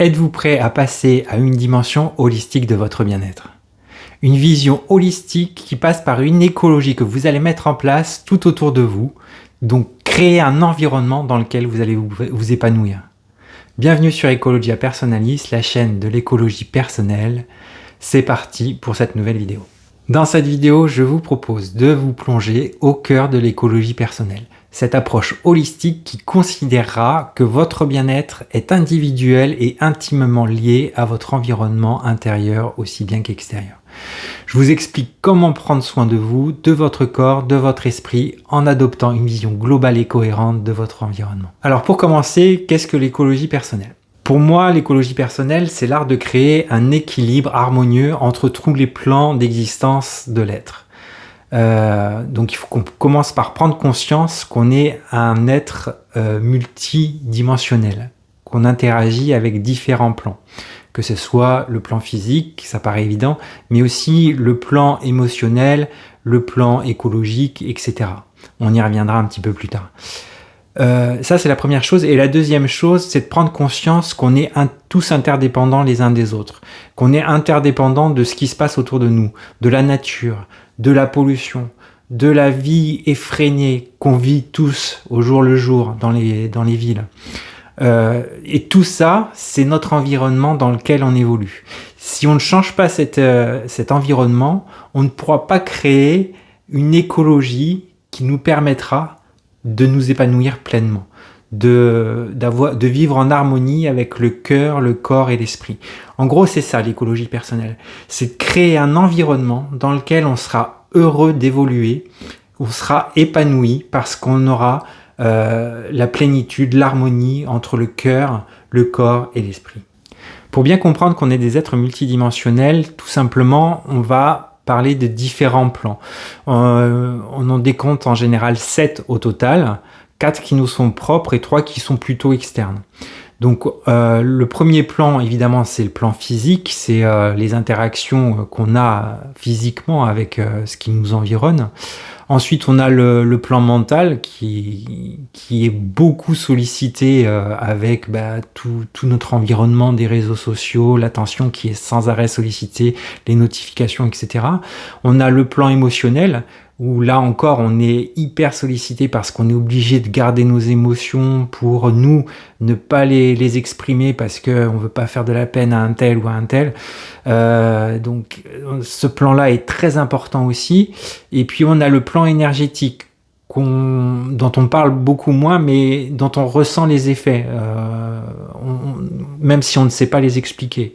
Êtes-vous prêt à passer à une dimension holistique de votre bien-être? Une vision holistique qui passe par une écologie que vous allez mettre en place tout autour de vous, donc créer un environnement dans lequel vous allez vous épanouir. Bienvenue sur Ecologia Personalis, la chaîne de l'écologie personnelle. C'est parti pour cette nouvelle vidéo. Dans cette vidéo, je vous propose de vous plonger au cœur de l'écologie personnelle. Cette approche holistique qui considérera que votre bien-être est individuel et intimement lié à votre environnement intérieur aussi bien qu'extérieur. Je vous explique comment prendre soin de vous, de votre corps, de votre esprit en adoptant une vision globale et cohérente de votre environnement. Alors pour commencer, qu'est-ce que l'écologie personnelle ? Pour moi, l'écologie personnelle, c'est l'art de créer un équilibre harmonieux entre tous les plans d'existence de l'être. Donc il faut qu'on commence par prendre conscience qu'on est un être multidimensionnel, qu'on interagit avec différents plans, que ce soit le plan physique, ça paraît évident, mais aussi le plan émotionnel, le plan écologique, etc. On y reviendra un petit peu plus tard. Ça, c'est la première chose. Et la deuxième chose, c'est de prendre conscience qu'on est tous interdépendants les uns des autres, qu'on est interdépendants de ce qui se passe autour de nous, de la nature, de la pollution, de la vie effrénée qu'on vit tous au jour le jour dans les villes. Et tout ça, c'est notre environnement dans lequel on évolue. Si on ne change pas cet environnement, on ne pourra pas créer une écologie qui nous permettra de nous épanouir pleinement, de vivre en harmonie avec le cœur, le corps et l'esprit. En gros, c'est ça l'écologie personnelle. C'est de créer un environnement dans lequel on sera heureux d'évoluer, on sera épanoui parce qu'on aura la plénitude, l'harmonie entre le cœur, le corps et l'esprit. Pour bien comprendre qu'on est des êtres multidimensionnels, tout simplement, on va parler de différents plans. On en décompte en général 7 au total, 4 qui nous sont propres et 3 qui sont plutôt externes. Donc le premier plan, évidemment, c'est le plan physique, c'est les interactions qu'on a physiquement avec ce qui nous environne. Ensuite, on a le plan mental qui est beaucoup sollicité avec tout notre environnement des réseaux sociaux, l'attention qui est sans arrêt sollicitée, les notifications, etc. On a le plan émotionnel où là encore on est hyper sollicité parce qu'on est obligé de garder nos émotions pour nous, ne pas les exprimer parce qu'on ne veut pas faire de la peine à un tel ou à un tel. Donc ce plan-là est très important aussi. Et puis on a le plan énergétique dont on parle beaucoup moins, mais dont on ressent les effets, même si on ne sait pas les expliquer.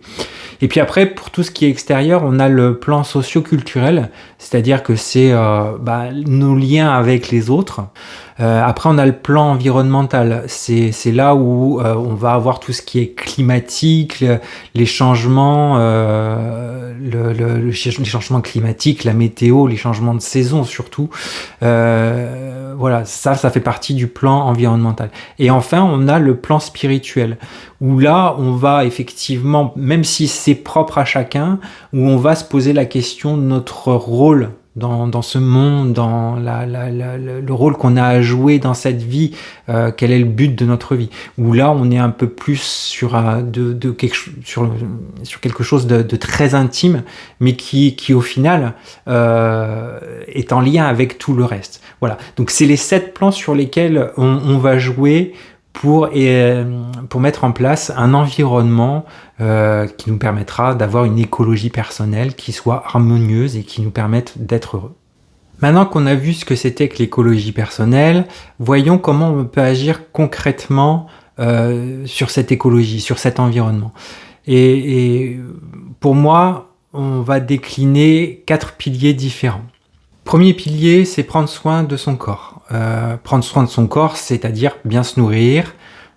Et puis après, pour tout ce qui est extérieur, on a le plan socio-culturel, c'est-à-dire que c'est nos liens avec les autres. Après, on a le plan environnemental, c'est là où on va avoir tout ce qui est climatique, les changements, les changements climatiques, la météo, les changements de saison surtout. Voilà, ça fait partie du plan environnemental. Et enfin, on a le plan spirituel, où là, on va effectivement, même si c'est propre à chacun, où on va se poser la question de notre rôle dans ce monde, dans le rôle qu'on a à jouer dans cette vie, quel est le but de notre vie, où là on est un peu plus sur quelque chose de très intime, mais qui au final est en lien avec tout le reste. Voilà, donc c'est les 7 plans sur lesquels on va jouer pour mettre en place un environnement qui nous permettra d'avoir une écologie personnelle qui soit harmonieuse et qui nous permette d'être heureux. Maintenant qu'on a vu ce que c'était que l'écologie personnelle, voyons comment on peut agir concrètement sur cette écologie, sur cet environnement. Et pour moi, on va décliner 4 piliers différents. Premier pilier, c'est prendre soin de son corps. Prendre soin de son corps, c'est-à-dire bien se nourrir,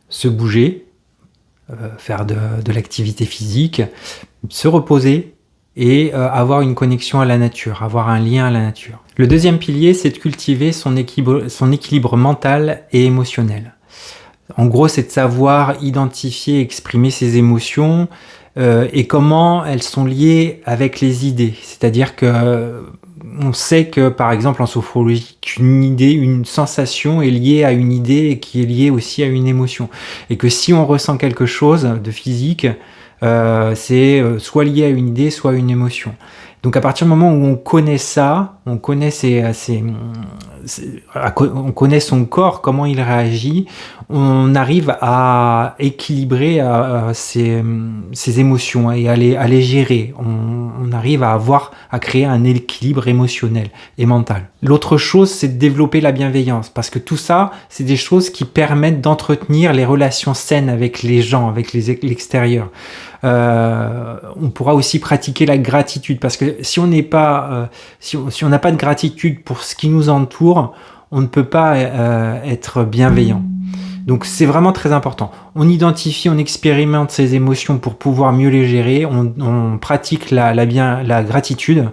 se bouger, faire de l'activité physique, se reposer et avoir une connexion à la nature, avoir un lien à la nature. Le deuxième pilier, c'est de cultiver son équilibre mental et émotionnel. En gros, c'est de savoir identifier, exprimer ses émotions et comment elles sont liées avec les idées. C'est-à-dire que on sait que, par exemple, en sophrologie, qu'une idée, une sensation est liée à une idée et qui est liée aussi à une émotion. Et que si on ressent quelque chose de physique, c'est soit lié à une idée, soit à une émotion. Donc à partir du moment où on connaît ça, on connaît on connaît son corps, comment il réagit, on arrive à équilibrer ses émotions et à les gérer. On arrive à créer un équilibre émotionnel et mental. L'autre chose, c'est de développer la bienveillance, parce que tout ça, c'est des choses qui permettent d'entretenir les relations saines avec les gens, avec l'extérieur. On pourra aussi pratiquer la gratitude, parce que si on n'est pas, si on n'a pas de gratitude pour ce qui nous entoure, on ne peut pas être bienveillant. Donc c'est vraiment très important. On identifie, on expérimente ses émotions pour pouvoir mieux les gérer. On pratique la gratitude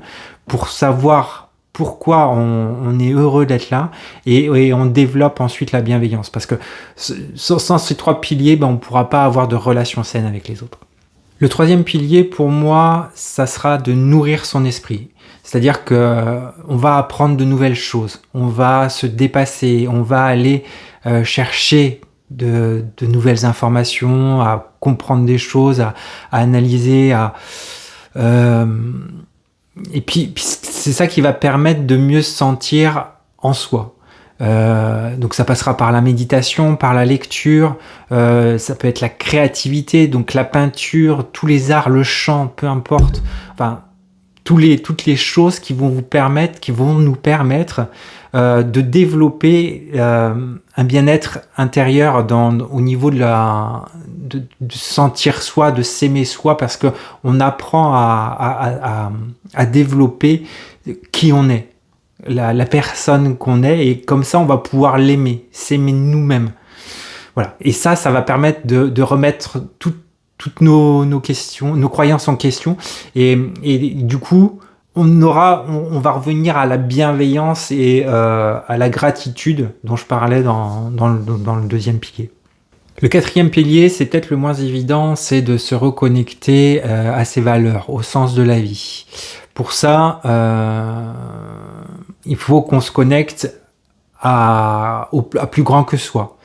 pour savoir pourquoi on est heureux d'être là, et on développe ensuite la bienveillance. Parce que sans ces 3 piliers, on ne pourra pas avoir de relations saines avec les autres. Le 3e pilier, pour moi, ça sera de nourrir son esprit. C'est-à-dire que on va apprendre de nouvelles choses, on va se dépasser, on va aller chercher de nouvelles informations, à comprendre des choses, à analyser, et puis c'est ça qui va permettre de mieux se sentir en soi. Donc ça passera par la méditation, par la lecture, ça peut être la créativité, donc la peinture, tous les arts, le chant, peu importe, enfin toutes les choses qui vont nous permettre de développer un bien-être intérieur au niveau de sentir soi, de s'aimer soi, parce que on apprend à développer qui on est, la personne qu'on est, et comme ça on va pouvoir s'aimer nous-mêmes. Voilà. Et ça va permettre de remettre toutes nos questions, nos croyances en question, et du coup on va revenir à la bienveillance et à la gratitude dont je parlais dans le 2e pilier. Le 4e pilier, c'est peut-être le moins évident, c'est de se reconnecter à ses valeurs, au sens de la vie. Pour ça, il faut qu'on se connecte à plus grand que soi.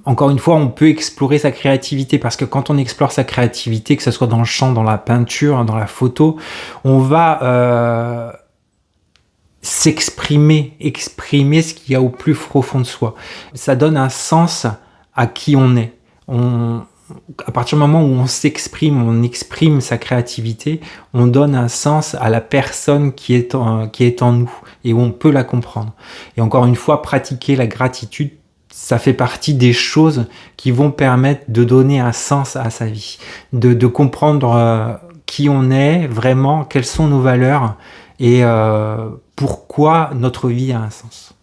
Encore une fois, on peut explorer sa créativité, parce que quand on explore sa créativité, que ce soit dans le chant, dans la peinture, dans la photo, on va exprimer ce qu'il y a au plus profond de soi. Ça donne un sens à qui on est. À partir du moment où on exprime sa créativité, on donne un sens à la personne qui est en nous, et où on peut la comprendre. Et encore une fois, pratiquer la gratitude, ça fait partie des choses qui vont permettre de donner un sens à sa vie, de comprendre qui on est vraiment, quelles sont nos valeurs, et pourquoi notre vie a un sens.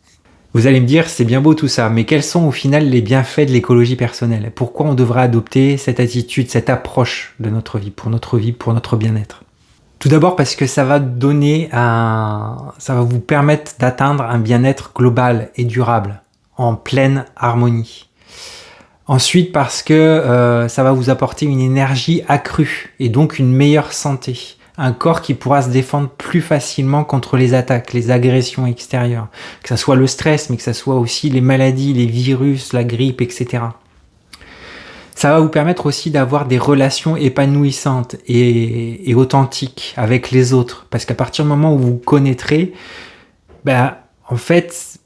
Vous allez me dire, c'est bien beau tout ça, mais quels sont au final les bienfaits de l'écologie personnelle? Pourquoi on devrait adopter cette attitude, cette approche de notre vie, pour notre bien-être? Tout d'abord parce que ça va vous permettre d'atteindre un bien-être global et durable, en pleine harmonie. Ensuite, parce que ça va vous apporter une énergie accrue et donc une meilleure santé. Un corps qui pourra se défendre plus facilement contre les attaques, les agressions extérieures. Que ça soit le stress, mais que ça soit aussi les maladies, les virus, la grippe, etc. Ça va vous permettre aussi d'avoir des relations épanouissantes et authentiques avec les autres. Parce qu'à partir du moment où vous connaîtrez, en fait,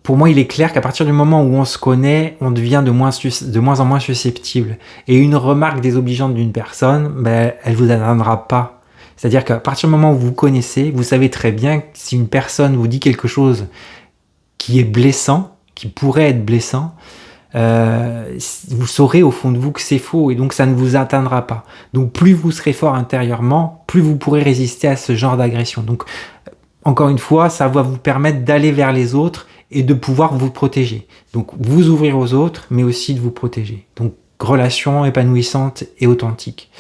pour moi, il est clair qu'à partir du moment où on se connaît, on devient de moins en moins susceptible. Et une remarque désobligeante d'une personne, elle vous atteindra pas. C'est-à-dire qu'à partir du moment où vous connaissez, vous savez très bien que si une personne vous dit quelque chose qui est blessant, qui pourrait être blessant, vous saurez au fond de vous que c'est faux, et donc ça ne vous atteindra pas. Donc plus vous serez fort intérieurement, plus vous pourrez résister à ce genre d'agression. Donc encore une fois, ça va vous permettre d'aller vers les autres et de pouvoir vous protéger. Donc vous ouvrir aux autres, mais aussi de vous protéger. Donc relation épanouissante et authentique.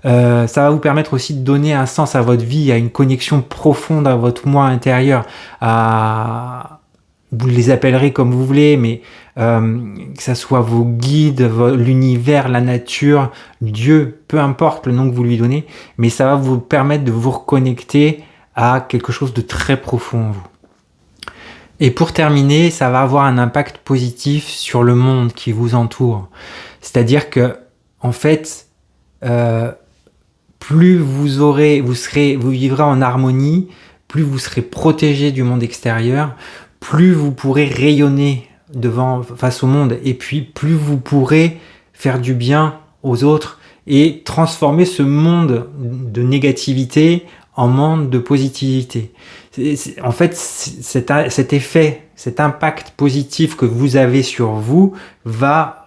Ça va vous permettre aussi de donner un sens à votre vie, à une connexion profonde à votre moi intérieur, vous les appellerez comme vous voulez, mais que ça soit vos guides, l'univers, la nature, Dieu, peu importe le nom que vous lui donnez, mais ça va vous permettre de vous reconnecter à quelque chose de très profond en vous. Et pour terminer, ça va avoir un impact positif sur le monde qui vous entoure. C'est-à-dire que, en fait, plus vous vivrez en harmonie, plus vous serez protégé du monde extérieur, plus vous pourrez rayonner face au monde, et puis plus vous pourrez faire du bien aux autres et transformer ce monde de négativité en monde de positivité. En fait, cet effet, cet impact positif que vous avez sur vous va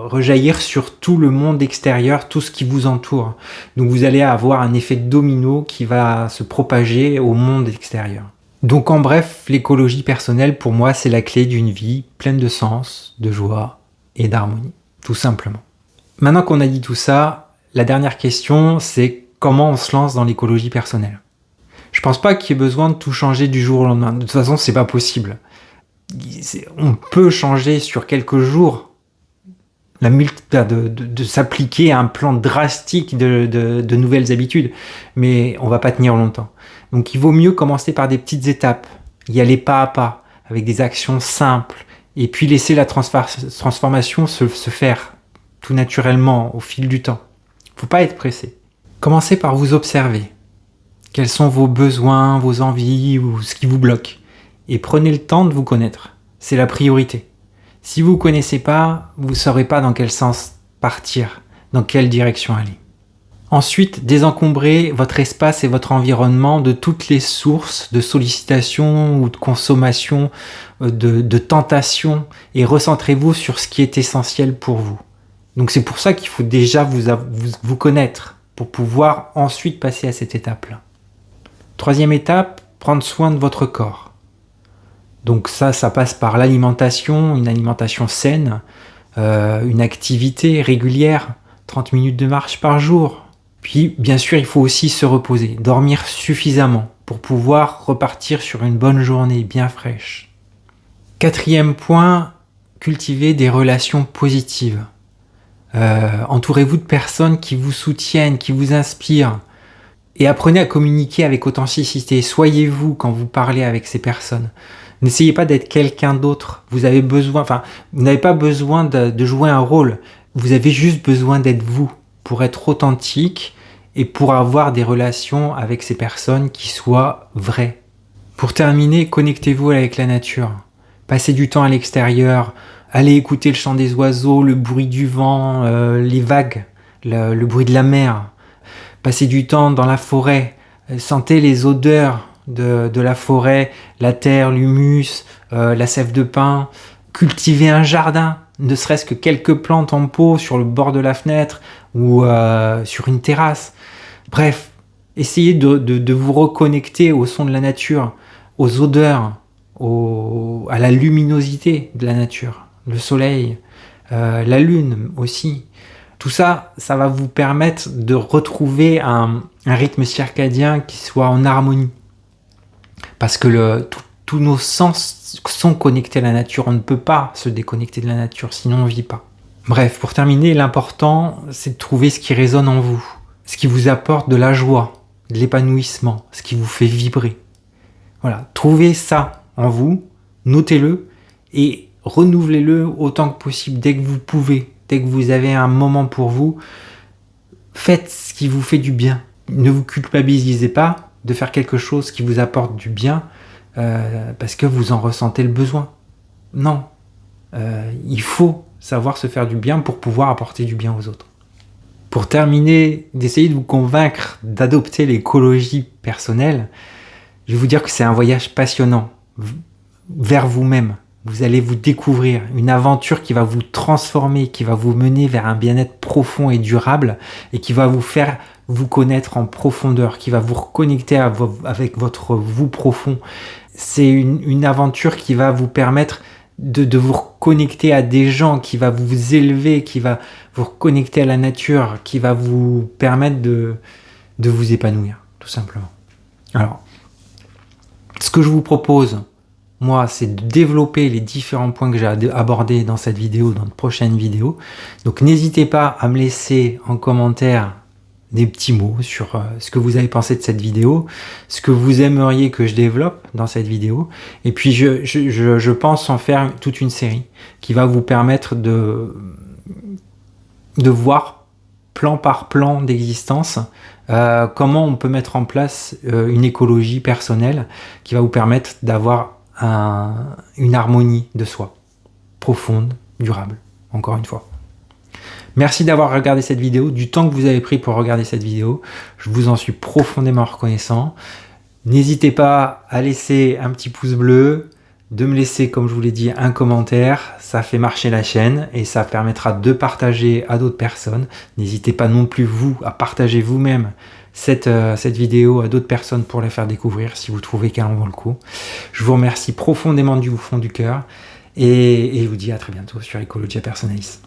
rejaillir sur tout le monde extérieur, tout ce qui vous entoure. Donc vous allez avoir un effet domino qui va se propager au monde extérieur. Donc en bref, l'écologie personnelle pour moi c'est la clé d'une vie pleine de sens, de joie et d'harmonie, tout simplement. Maintenant qu'on a dit tout ça, la dernière question c'est comment on se lance dans l'écologie personnelle. Je pense pas qu'il y ait besoin de tout changer du jour au lendemain. De toute façon, c'est pas possible. On peut changer sur quelques jours, de s'appliquer à un plan drastique de nouvelles habitudes, mais on va pas tenir longtemps. Donc il vaut mieux commencer par des petites étapes, y aller pas à pas, avec des actions simples, et puis laisser la transformation se faire tout naturellement au fil du temps. Faut pas être pressé. Commencez par vous observer. Quels sont vos besoins, vos envies ou ce qui vous bloque. Et prenez le temps de vous connaître. C'est la priorité. Si vous ne connaissez pas, vous ne saurez pas dans quel sens partir, dans quelle direction aller. Ensuite, désencombrez votre espace et votre environnement de toutes les sources de sollicitation ou de consommation, de tentation, et recentrez-vous sur ce qui est essentiel pour vous. Donc c'est pour ça qu'il faut déjà vous connaître, pour pouvoir ensuite passer à cette étape-là. Troisième étape, prendre soin de votre corps. Donc ça passe par l'alimentation, une alimentation saine, une activité régulière, 30 minutes de marche par jour. Puis bien sûr, il faut aussi se reposer, dormir suffisamment pour pouvoir repartir sur une bonne journée bien fraîche. Quatrième point, cultiver des relations positives. Entourez-vous de personnes qui vous soutiennent, qui vous inspirent. Et apprenez à communiquer avec authenticité. Soyez vous quand vous parlez avec ces personnes. N'essayez pas d'être quelqu'un d'autre. Vous n'avez pas besoin de jouer un rôle. Vous avez juste besoin d'être vous pour être authentique et pour avoir des relations avec ces personnes qui soient vraies. Pour terminer, connectez-vous avec la nature. Passez du temps à l'extérieur. Allez écouter le chant des oiseaux, le bruit du vent, les vagues, le bruit de la mer. Passez du temps dans la forêt, sentez les odeurs de la forêt, la terre, l'humus, la sève de pin. Cultivez un jardin, ne serait-ce que quelques plantes en pot sur le bord de la fenêtre ou sur une terrasse. Bref, essayez de vous reconnecter au son de la nature, aux odeurs, à la luminosité de la nature, le soleil, la lune aussi. Tout ça, ça va vous permettre de retrouver un rythme circadien qui soit en harmonie. Parce que tous nos sens sont connectés à la nature. On ne peut pas se déconnecter de la nature, sinon on ne vit pas. Bref, pour terminer, l'important, c'est de trouver ce qui résonne en vous. Ce qui vous apporte de la joie, de l'épanouissement, ce qui vous fait vibrer. Voilà, trouvez ça en vous, notez-le et renouvelez-le autant que possible dès que vous pouvez. Dès que vous avez un moment pour vous, faites ce qui vous fait du bien. Ne vous culpabilisez pas de faire quelque chose qui vous apporte du bien parce que vous en ressentez le besoin. Non, il faut savoir se faire du bien pour pouvoir apporter du bien aux autres. Pour terminer, d'essayer de vous convaincre d'adopter l'écologie personnelle, je vais vous dire que c'est un voyage passionnant vers vous-même. Vous allez vous découvrir, une aventure qui va vous transformer, qui va vous mener vers un bien-être profond et durable et qui va vous faire vous connaître en profondeur, qui va vous reconnecter avec votre vous profond. C'est une aventure qui va vous permettre de vous reconnecter à des gens, qui va vous élever, qui va vous reconnecter à la nature, qui va vous permettre de vous épanouir, tout simplement. Alors, ce que je vous propose, moi, c'est de développer les différents points que j'ai abordés dans cette vidéo, dans de prochaines vidéos. Donc n'hésitez pas à me laisser en commentaire des petits mots sur ce que vous avez pensé de cette vidéo, ce que vous aimeriez que je développe dans cette vidéo. Et puis je pense en faire toute une série qui va vous permettre de voir plan par plan d'existence comment on peut mettre en place une écologie personnelle qui va vous permettre d'avoir une harmonie de soi profonde, durable, encore une fois. Merci d'avoir regardé cette vidéo, du temps que vous avez pris pour regarder cette vidéo. Je vous en suis profondément reconnaissant. N'hésitez pas à laisser un petit pouce bleu, de me laisser, comme je vous l'ai dit, un commentaire. Ça fait marcher la chaîne et ça permettra de partager à d'autres personnes. N'hésitez pas non plus, vous, à partager vous-même cette vidéo à d'autres personnes pour les faire découvrir si vous trouvez qu'elle en vaut le coup. Je vous remercie profondément du fond du cœur et je vous dis à très bientôt sur Ecologia Personalis.